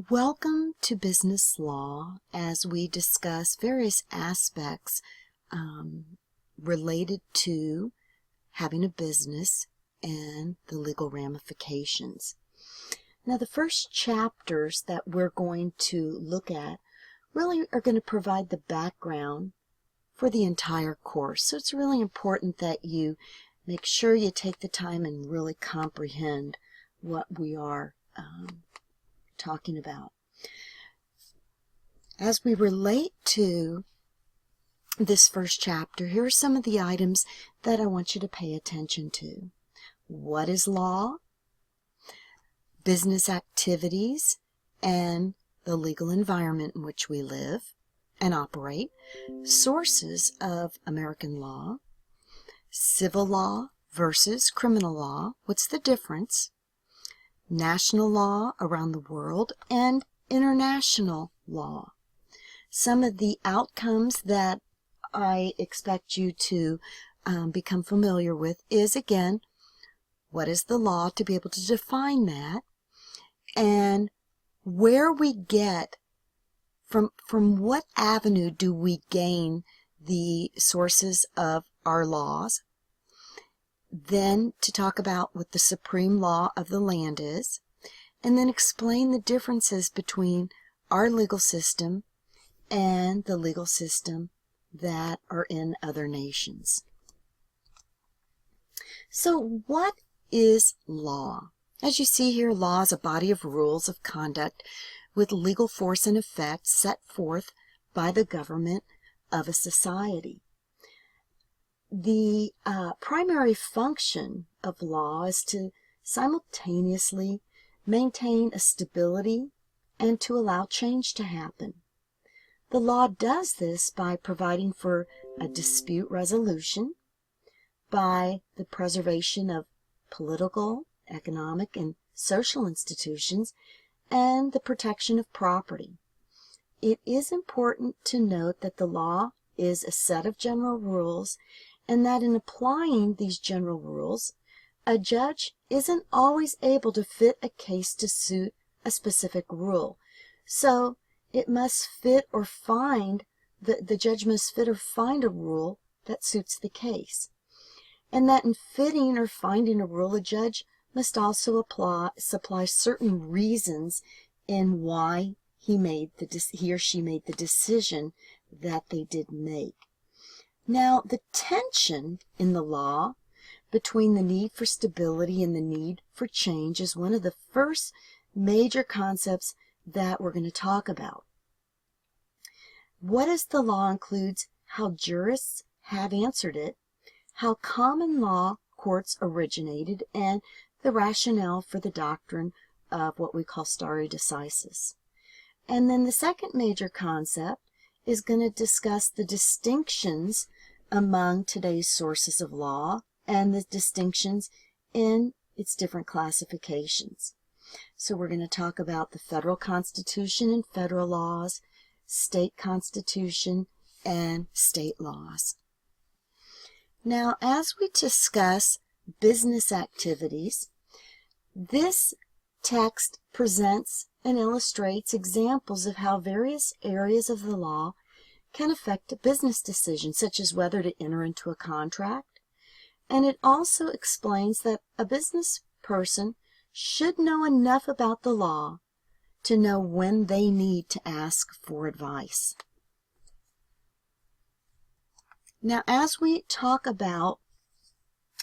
Welcome to business law as we discuss various aspects related to having a business and the legal ramifications. Now, the first chapters that we're going to look at really are going to provide the background for the entire course. So it's really important that you make sure you take the time and really comprehend what we are talking about. As we relate to this first chapter, here are some of the items that I want you to pay attention to. What is law? Business activities and the legal environment in which we live and operate. Sources of American law. Civil law versus criminal law. What's the difference? National law around the world and international law. Some of the outcomes that I expect you to become familiar with is, again, what is the law, to be able to define that, and where we get, from what avenue do we gain the sources of our laws. Then to talk about what the supreme law of the land is, and then explain the differences between our legal system and the legal system that are in other nations. So what is law? As you see here, law is a body of rules of conduct with legal force and effect set forth by the government of a society. The primary function of law is to simultaneously maintain a stability and to allow change to happen. The law does this by providing for a dispute resolution, by the preservation of political, economic, and social institutions, and the protection of property. It is important to note that the law is a set of general rules, and that in applying these general rules, a judge isn't always able to fit a case to suit a specific rule. So it must fit or find, the judge must fit or find a rule that suits the case. And that in fitting or finding a rule, a judge must also supply certain reasons in why he or she made the decision that they did make. Now, the tension in the law between the need for stability and the need for change is one of the first major concepts that we're going to talk about. What is the law includes how jurists have answered it, how common law courts originated, and the rationale for the doctrine of what we call stare decisis. And then the second major concept is going to discuss the distinctions among today's sources of law and the distinctions in its different classifications. So we're going to talk about the federal constitution and federal laws, state constitution, and state laws. Now, as we discuss business activities, this text presents and illustrates examples of how various areas of the law can affect a business decision, such as whether to enter into a contract. And it also explains that a business person should know enough about the law to know when they need to ask for advice. Now, as we talk about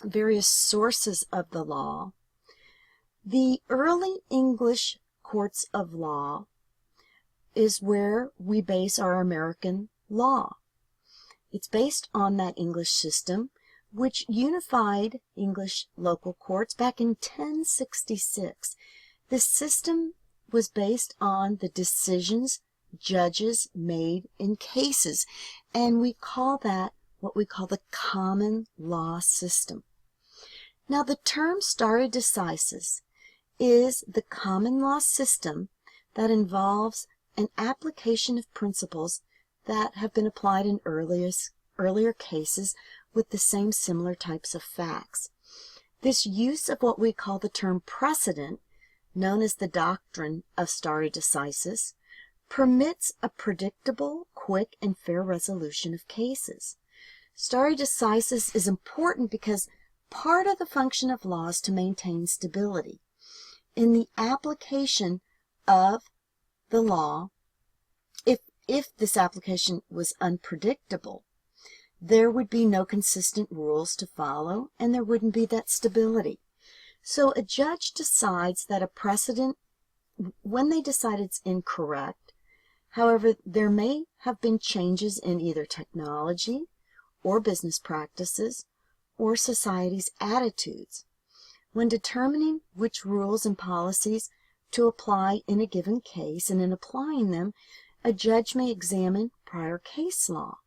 various sources of the law, the early English courts of law is where we base our American law. It's based on that English system, which unified English local courts back in 1066. This system was based on the decisions judges made in cases, and we call that what we call the common law system. Now, the term stare decisis is the common law system that involves an application of principles that have been applied in earlier cases with the same similar types of facts. This use of what we call the term precedent known as the doctrine of stare decisis, permits a predictable, quick, and fair resolution of cases. Stare decisis is important because part of the function of law is to maintain stability. In the application of the law, if this application was unpredictable, there would be no consistent rules to follow, and there wouldn't be that stability. So a judge decides that a precedent, when they decide it's incorrect, however, there may have been changes in either technology or business practices or society's attitudes. When determining which rules and policies to apply in a given case, and in applying them, a judge may examine prior case law,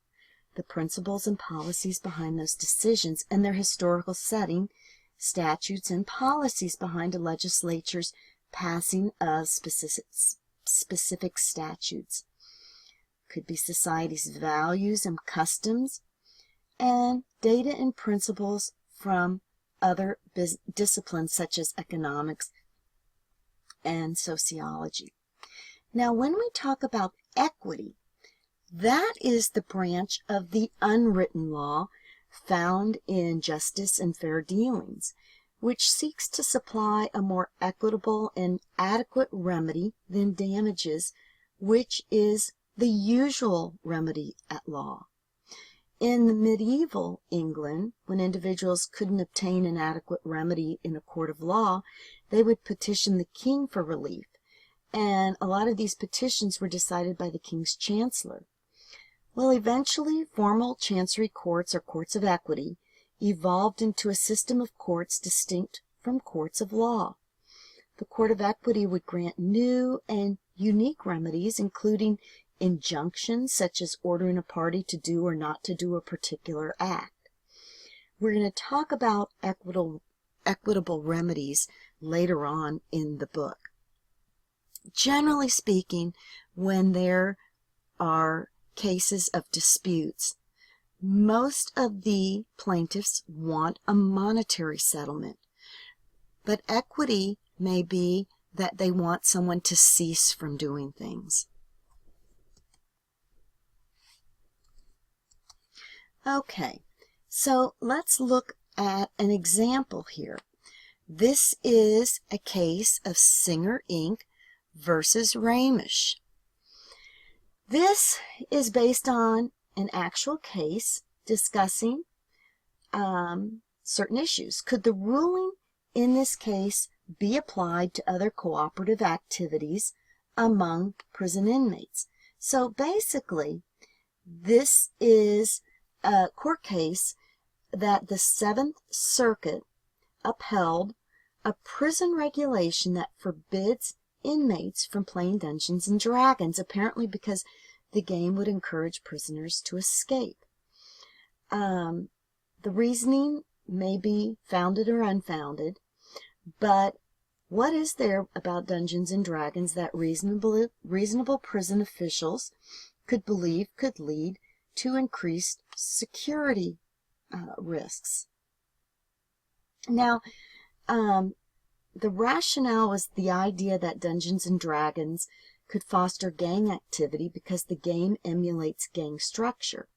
the principles and policies behind those decisions, and their historical setting, statutes and policies behind a legislature's passing of specific statutes. Could be society's values and customs, and data and principles from other disciplines such as economics and sociology. Now, when we talk about equity, that is the branch of the unwritten law found in Justice and Fair Dealings, which seeks to supply a more equitable and adequate remedy than damages, which is the usual remedy at law. In the medieval England, when individuals couldn't obtain an adequate remedy in a court of law, they would petition the king for relief, and a lot of these petitions were decided by the king's chancellor. Well, eventually, formal chancery courts, or courts of equity, evolved into a system of courts distinct from courts of law. The court of equity would grant new and unique remedies, including injunctions such as ordering a party to do or not to do a particular act. We're going to talk about equitable remedies later on in the book. Generally speaking, when there are cases of disputes, most of the plaintiffs want a monetary settlement, but equity may be that they want someone to cease from doing things. Okay, so let's look at an example here. This is a case of Singer, Inc. versus RAEMISCH. This is based on an actual case discussing certain issues. Could the ruling in this case be applied to other cooperative activities among prison inmates? So basically, this is a court case that the Seventh Circuit upheld a prison regulation that forbids inmates from playing Dungeons and Dragons, apparently because the game would encourage prisoners to escape. The reasoning may be founded or unfounded, but what is there about Dungeons and Dragons that reasonable prison officials could believe could lead to increased security risks? Now, the rationale was the idea that Dungeons and Dragons could foster gang activity because the game emulates gang structure.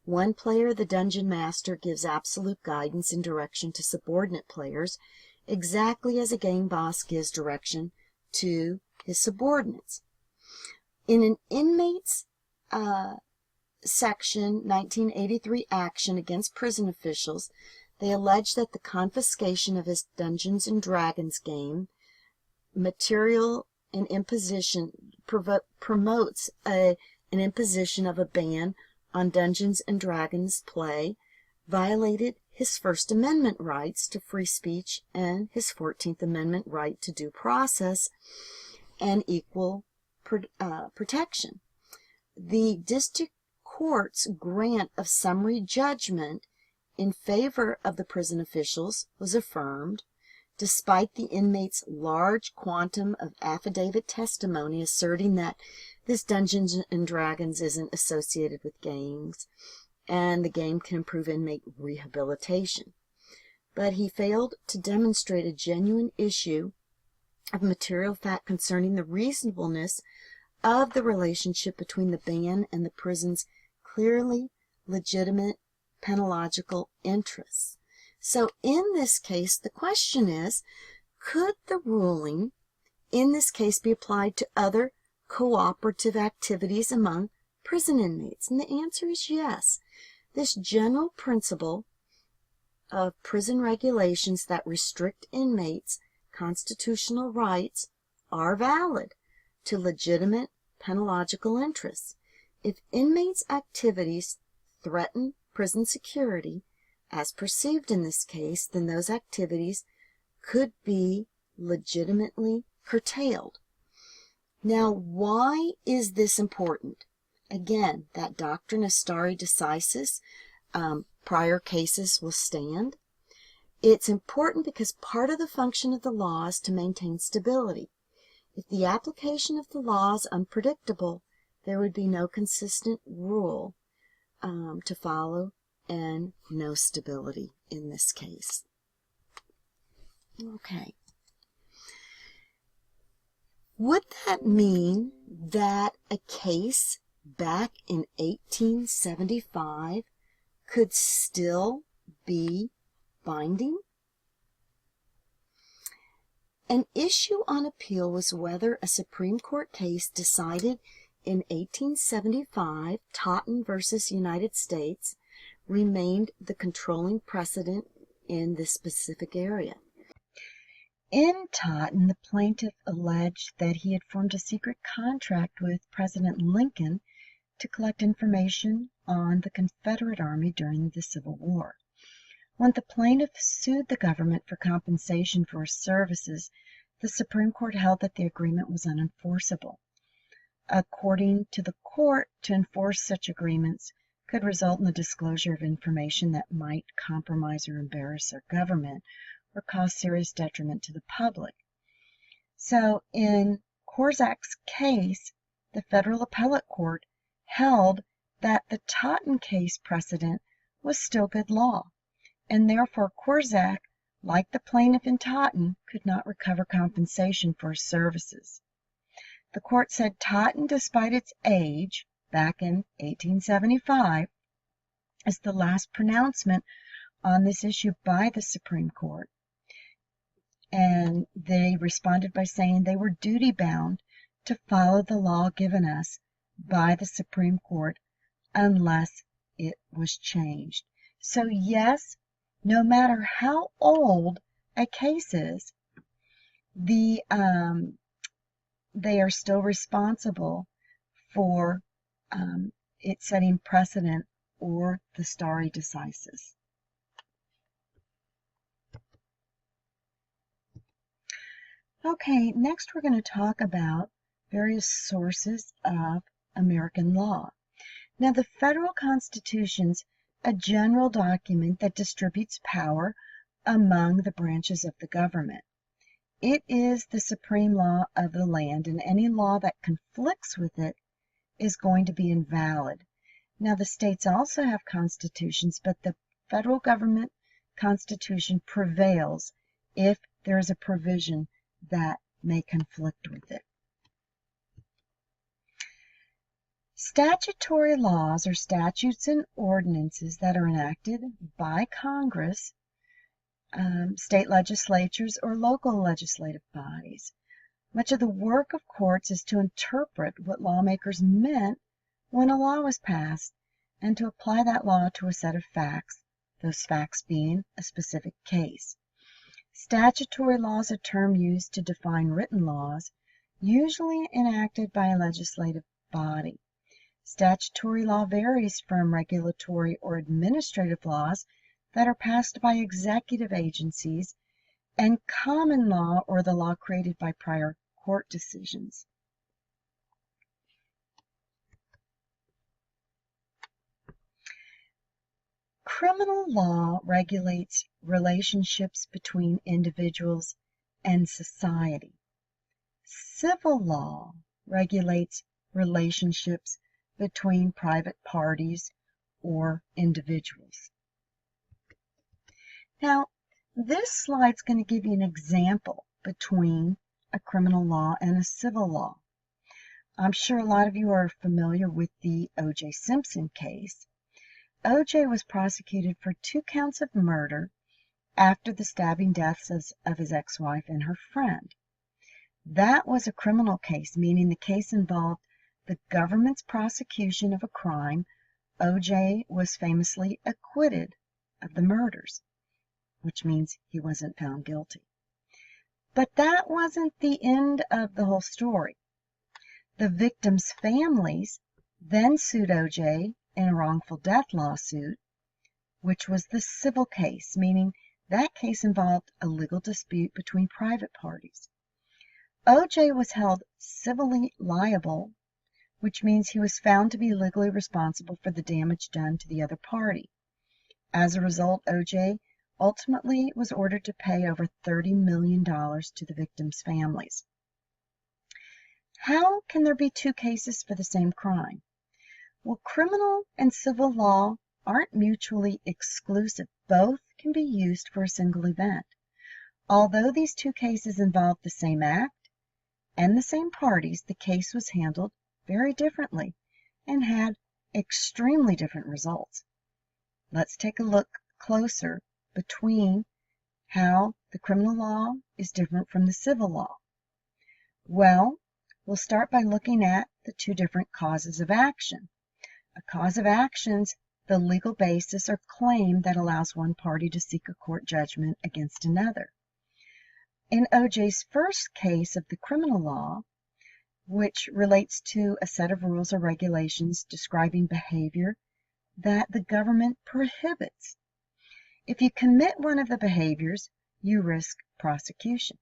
One player, the dungeon master, gives absolute guidance and direction to subordinate players, exactly as a gang boss gives direction to his subordinates. In an inmate's Section 1983 action against prison officials, they allege that the confiscation of his Dungeons and Dragons game material and imposition promotes an imposition of a ban on Dungeons and Dragons play, violated his First Amendment rights to free speech and his 14th Amendment right to due process and equal protection. The district court's grant of summary judgment in favor of the prison officials was affirmed, despite the inmates' large quantum of affidavit testimony asserting that this Dungeons and Dragons isn't associated with gangs and the game can improve inmate rehabilitation. But he failed to demonstrate a genuine issue of material fact concerning the reasonableness of the relationship between the ban and the prison's clearly legitimate penological interests. So in this case, the question is, could the ruling in this case be applied to other cooperative activities among prison inmates? And the answer is yes. This general principle of prison regulations that restrict inmates' constitutional rights are valid to legitimate penological interests. If inmates' activities threaten prison security, as perceived in this case, then those activities could be legitimately curtailed. Now, why is this important? Again, that doctrine of stare decisis, prior cases will stand. It's important because part of the function of the law is to maintain stability. If the application of the law is unpredictable, there would be no consistent rule to follow and no stability in this case. Okay. Would that mean that a case back in 1875 could still be binding? An issue on appeal was whether a Supreme Court case decided in 1875, Totten versus United States, remained the controlling precedent in this specific area. In Totten, the plaintiff alleged that he had formed a secret contract with President Lincoln to collect information on the Confederate Army during the Civil War. When the plaintiff sued the government for compensation for his services, the Supreme Court held that the agreement was unenforceable. According to the court, to enforce such agreements could result in the disclosure of information that might compromise or embarrass our government or cause serious detriment to the public. So in Korczak's case, the federal appellate court held that the Totten case precedent was still good law, and therefore Korczak, like the plaintiff in Totten, could not recover compensation for his services. The court said Totten, despite its age, back in 1875, is the last pronouncement on this issue by the Supreme Court. And they responded by saying they were duty-bound to follow the law given us by the Supreme Court unless it was changed. So yes, no matter how old a case is, they are still responsible for it setting precedent or the stare decisis. Okay, next we're going to talk about various sources of American law. Now, the federal Constitution's a general document that distributes power among the branches of the government. It is the supreme law of the land, and any law that conflicts with it is going to be invalid. Now, the states also have constitutions, but the federal government constitution prevails if there is a provision that may conflict with it. Statutory laws are statutes and ordinances that are enacted by Congress, state legislatures, or local legislative bodies. Much of the work of courts is to interpret what lawmakers meant when a law was passed and to apply that law to a set of facts, those facts being a specific case. Statutory law is a term used to define written laws, usually enacted by a legislative body. Statutory law varies from regulatory or administrative laws that are passed by executive agencies and common law, or the law created by prior court decisions. Criminal law regulates relationships between individuals and society. Civil law regulates relationships between private parties or individuals. Now, this slide is going to give you an example between a criminal law and a civil law. I'm sure a lot of you are familiar with the O.J. Simpson case. O.J. was prosecuted for 2 counts of murder after the stabbing deaths of his ex-wife and her friend. That was a criminal case, meaning the case involved the government's prosecution of a crime. O.J. was famously acquitted of the murders, which means he wasn't found guilty. But that wasn't the end of the whole story. The victims' families then sued O.J. in a wrongful death lawsuit, which was the civil case, meaning that case involved a legal dispute between private parties. O.J. was held civilly liable, which means he was found to be legally responsible for the damage done to the other party. As a result, O.J. ultimately was ordered to pay over $30 million to the victims' families. How can there be 2 cases for the same crime? Well, criminal and civil law aren't mutually exclusive. Both can be used for a single event. Although these 2 cases involved the same act and the same parties, the case was handled very differently and had extremely different results. Let's take a look closer between how the criminal law is different from the civil law. Well, we'll start by looking at the 2 different causes of action. A cause of action's the legal basis or claim that allows one party to seek a court judgment against another. In O.J.'s first case of the criminal law, which relates to a set of rules or regulations describing behavior that the government prohibits. If you commit one of the behaviors, you risk prosecution.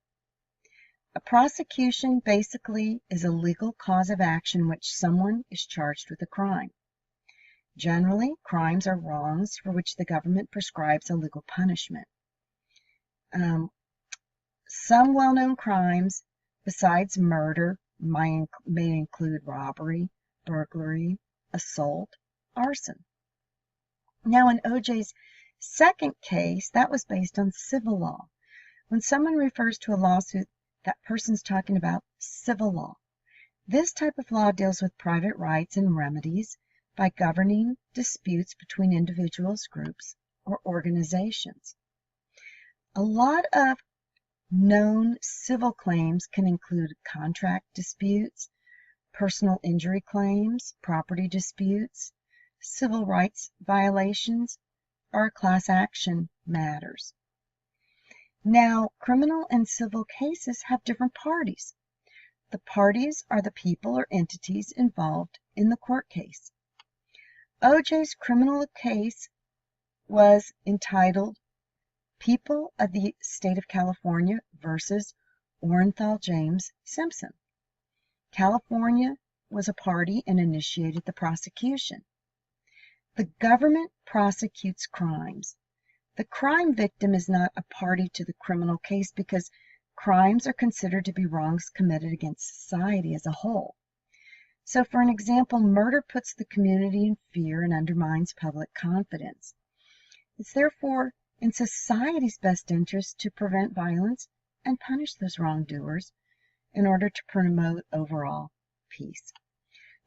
A prosecution basically is a legal cause of action in which someone is charged with a crime. Generally, crimes are wrongs for which the government prescribes a legal punishment. Some well-known crimes besides murder may include robbery, burglary, assault, arson. Now, in O.J.'s second case, that was based on civil law. When someone refers to a lawsuit, that person's talking about civil law. This type of law deals with private rights and remedies by governing disputes between individuals, groups, or organizations. A lot of known civil claims can include contract disputes, personal injury claims, property disputes, civil rights violations, or class action matters. Now, criminal and civil cases have different parties. The parties are the people or entities involved in the court case. O.J.'s criminal case was entitled People of the State of California versus Orenthal James Simpson. California was a party and initiated the prosecution. The government prosecutes crimes. The crime victim is not a party to the criminal case because crimes are considered to be wrongs committed against society as a whole. So, for an example, murder puts the community in fear and undermines public confidence. It's therefore in society's best interest to prevent violence and punish those wrongdoers in order to promote overall peace.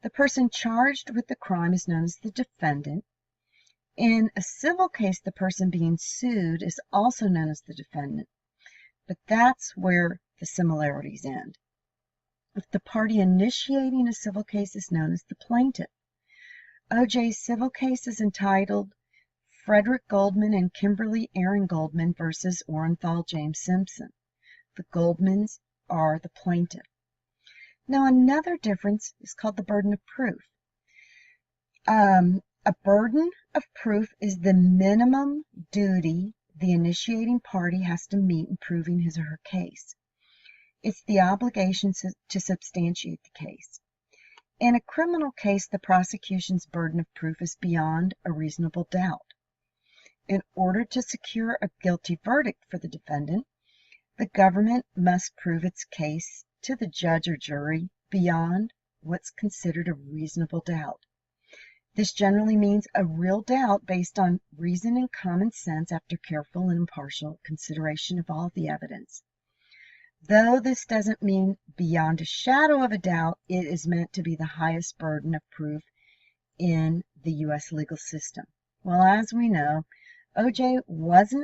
The person charged with the crime is known as the defendant. In a civil case, the person being sued is also known as the defendant, but that's where the similarities end. If the party initiating a civil case is known as the plaintiff. O.J.'s civil case is entitled Frederick Goldman and Kimberly Aaron Goldman versus Orenthal James Simpson. The Goldmans are the plaintiff. Now, another difference is called the burden of proof. A burden of proof is the minimum duty the initiating party has to meet in proving his or her case. It's the obligation to substantiate the case. In a criminal case, the prosecution's burden of proof is beyond a reasonable doubt. In order to secure a guilty verdict for the defendant, the government must prove its case to the judge or jury beyond what's considered a reasonable doubt. This generally means a real doubt based on reason and common sense after careful and impartial consideration of all the evidence. Though this doesn't mean beyond a shadow of a doubt, it is meant to be the highest burden of proof in the U.S. legal system. Well, as we know, O.J. was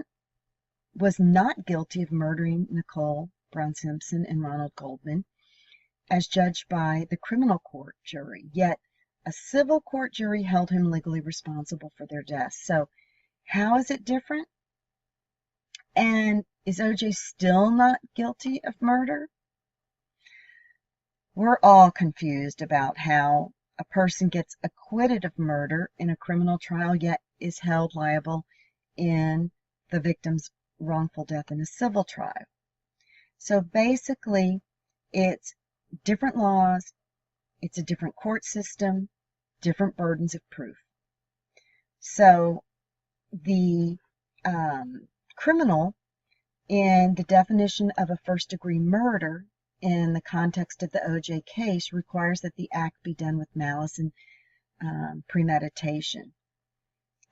not guilty of murdering Nicole Brown Simpson and Ronald Goldman, as judged by the criminal court jury. Yet, a civil court jury held him legally responsible for their deaths. So, how is it different? And is O.J. still not guilty of murder? We're all confused about how a person gets acquitted of murder in a criminal trial, yet is held liable in the victim's wrongful death in a civil trial. So basically, it's different laws, it's a different court system, different burdens of proof. So the criminal, in the definition of a first-degree murder in the context of the O.J. case, requires that the act be done with malice and premeditation.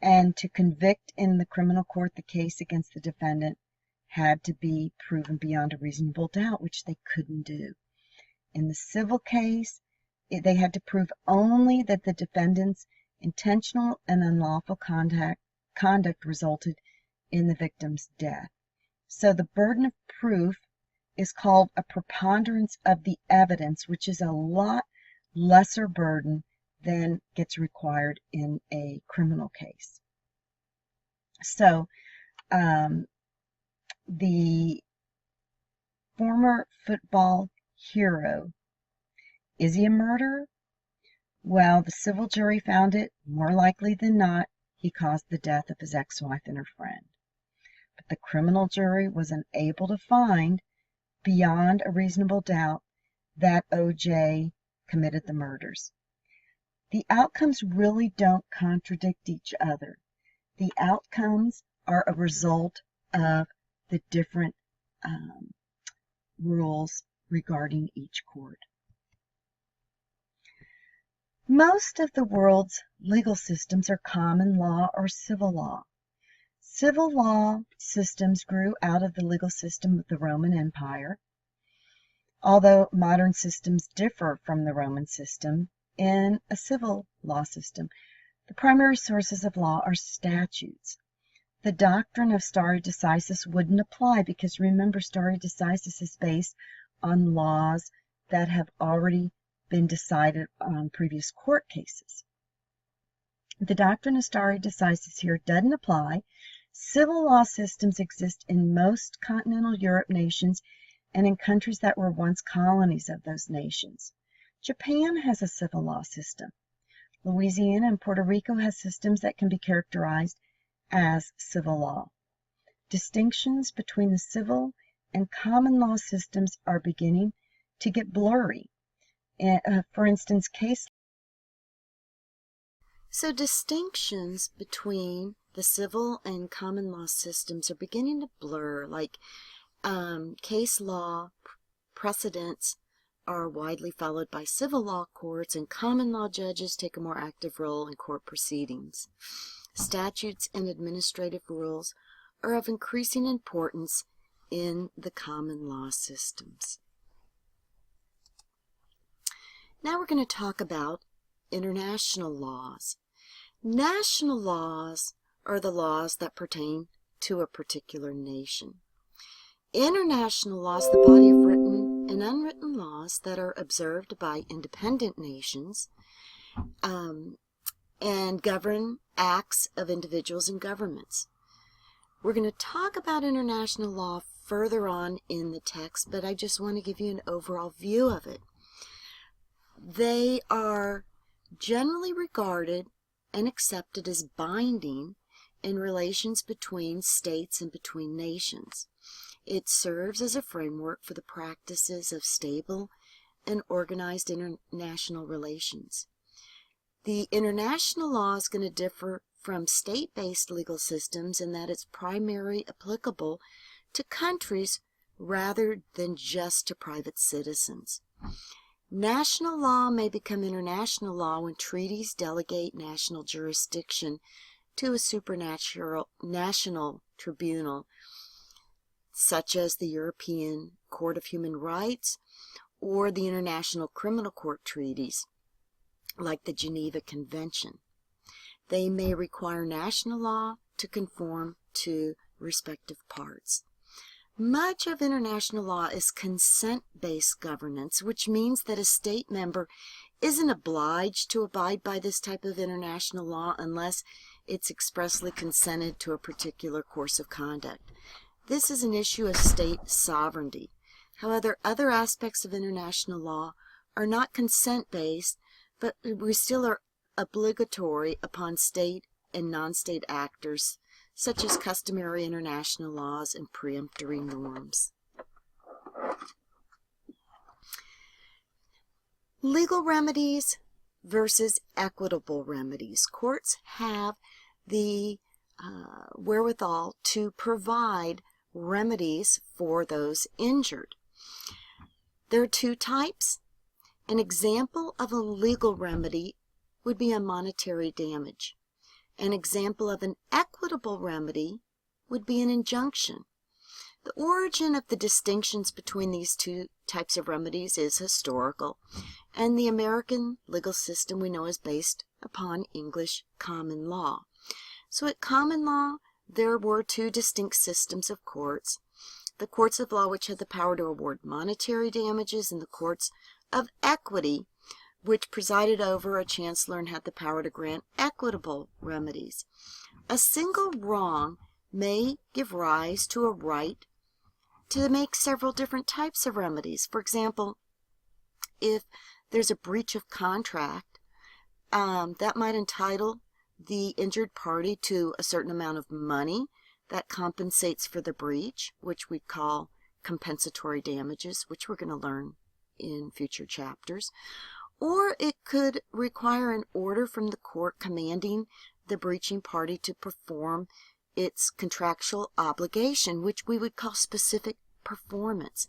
And to convict in the criminal court, the case against the defendant had to be proven beyond a reasonable doubt, which they couldn't do. In the civil case, they had to prove only that the defendant's intentional and unlawful conduct resulted in the victim's death. So the burden of proof is called a preponderance of the evidence, which is a lot lesser burden than gets required in a criminal case. So the former football hero, is he a murderer? Well, the civil jury found it more likely than not he caused the death of his ex-wife and her friend. But the criminal jury was unable to find beyond a reasonable doubt that O.J. committed the murders. The outcomes really don't contradict each other. The outcomes are a result of the different rules regarding each court. Most of the world's legal systems are common law or civil law. Civil law systems grew out of the legal system of the Roman Empire, although modern systems differ from the Roman system. In a civil law system, the primary sources of law are statutes. The doctrine of stare decisis wouldn't apply because, remember, stare decisis is based on laws that have already been decided on previous court cases. The doctrine of stare decisis here doesn't apply. Civil law systems exist in most continental Europe nations and in countries that were once colonies of those nations. Japan has a civil law system. Louisiana and Puerto Rico has systems that can be characterized as civil law. Distinctions between the civil and common law systems are beginning to get blurry. For instance, So distinctions between the civil and common law systems are beginning to blur, like case law precedents are widely followed by civil law courts, and common law judges take a more active role in court proceedings. Statutes and administrative rules are of increasing importance in the common law systems. Now we're going to talk about international laws. National laws are the laws that pertain to a particular nation. International laws, the body of written and unwritten laws that are observed by independent nations and govern acts of individuals and governments. We're going to talk about international law further on in the text, but I just want to give you an overall view of it. They are generally regarded and accepted as binding in relations between states and between nations. It serves as a framework for the practices of stable and organized international relations. The international law is going to differ from state-based legal systems in that it's primarily applicable to countries rather than just to private citizens. National law may become international law when treaties delegate national jurisdiction to a supranational tribunal. such as the European Court of Human Rights or the International Criminal Court treaties, like the Geneva Convention. They may require national law to conform to respective parts. Much of international law is consent-based governance, which means that a state member isn't obliged to abide by this type of international law unless it's expressly consented to a particular course of conduct. This is an issue of state sovereignty. However, other aspects of international law are not consent-based, but we still are obligatory upon state and non-state actors, such as customary international laws and preemptory norms. Legal remedies versus equitable remedies. Courts have the wherewithal to provide remedies for those injured. There are two types. An example of a legal remedy would be a monetary damage. An example of an equitable remedy would be an injunction. The origin of the distinctions between these two types of remedies is historical, and the American legal system we know is based upon English common law. So at common law, there were two distinct systems of courts: the courts of law, which had the power to award monetary damages, and the courts of equity, which presided over a chancellor and had the power to grant equitable remedies. A single wrong may give rise to a right to make several different types of remedies. For example, if there's a breach of contract, that might entitle the injured party to a certain amount of money that compensates for the breach, which we call compensatory damages, which we're going to learn in future chapters. Or it could require an order from the court commanding the breaching party to perform its contractual obligation, which we would call specific performance.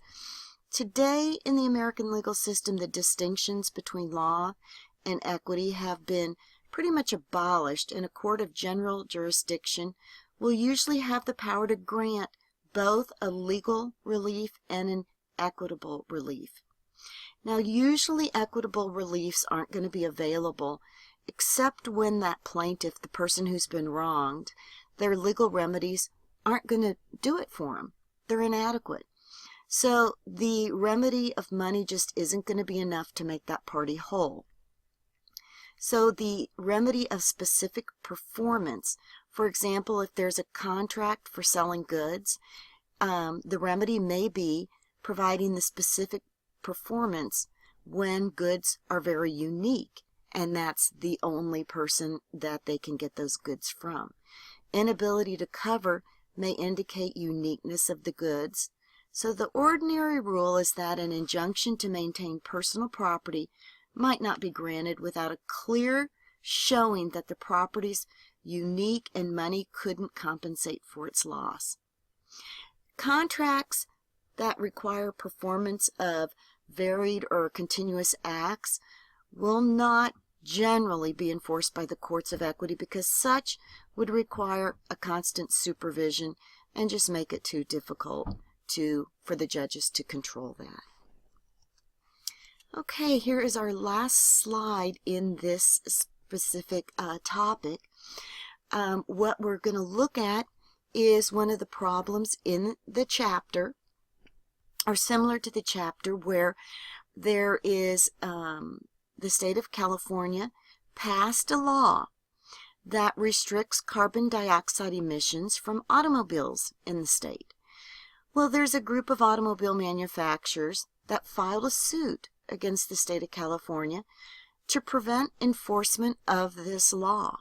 Today, in the American legal system, the distinctions between law and equity have been pretty much abolished, and a court of general jurisdiction will usually have the power to grant both a legal relief and an equitable relief. Now, usually equitable reliefs aren't going to be available except when that plaintiff, the person who's been wronged, their legal remedies aren't going to do it for them. They're inadequate. So the remedy of money just isn't going to be enough to make that party whole. So the remedy of specific performance, for example, if there's a contract for selling goods, the remedy may be providing the specific performance when goods are very unique, and that's the only person that they can get those goods from. Inability to cover may indicate uniqueness of the goods. So the ordinary rule is that an injunction to maintain personal property might not be granted without a clear showing that the property's unique and money couldn't compensate for its loss. Contracts that require performance of varied or continuous acts will not generally be enforced by the courts of equity, because such would require a constant supervision and just make it too difficult for the judges to control that. Okay, here is our last slide in this specific topic. What we're going to look at is one of the problems in the chapter, or similar to the chapter, where there is the state of California passed a law that restricts carbon dioxide emissions from automobiles in the state. Well, there's a group of automobile manufacturers that filed a suit against the state of California to prevent enforcement of this law.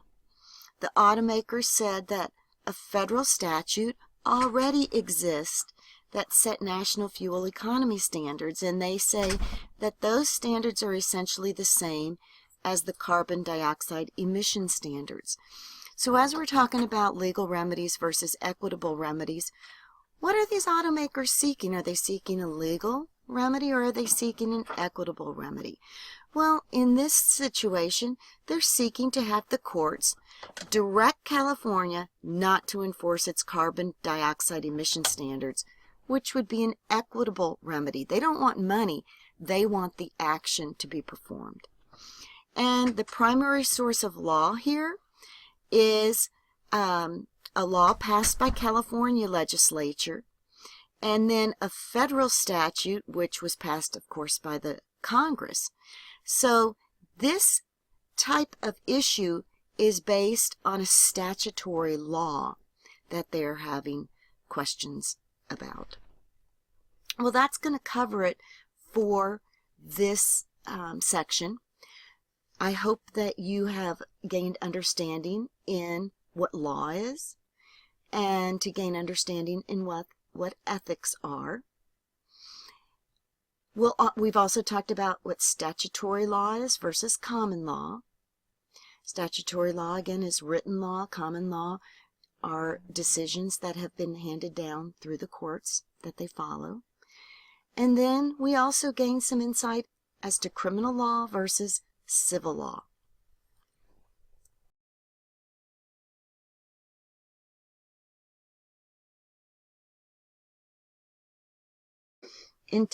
The automakers said that a federal statute already exists that set national fuel economy standards, and they say that those standards are essentially the same as the carbon dioxide emission standards. So as we're talking about legal remedies versus equitable remedies, what are these automakers seeking? Are they seeking a legal remedy, or are they seeking an equitable remedy? Well, in this situation, they're seeking to have the courts direct California not to enforce its carbon dioxide emission standards, which would be an equitable remedy. They don't want money. They want the action to be performed. And the primary source of law here is a law passed by California legislature, and then a federal statute, which was passed, of course, by the Congress. So this type of issue is based on a statutory law that they're having questions about. Well, that's going to cover it for this section. I hope that you have gained understanding in what law is, and to gain understanding in what ethics are. We've also talked about what statutory law is versus common law. Statutory law, again, is written law. Common law are decisions that have been handed down through the courts that they follow. And then we also gain some insight as to criminal law versus civil law. In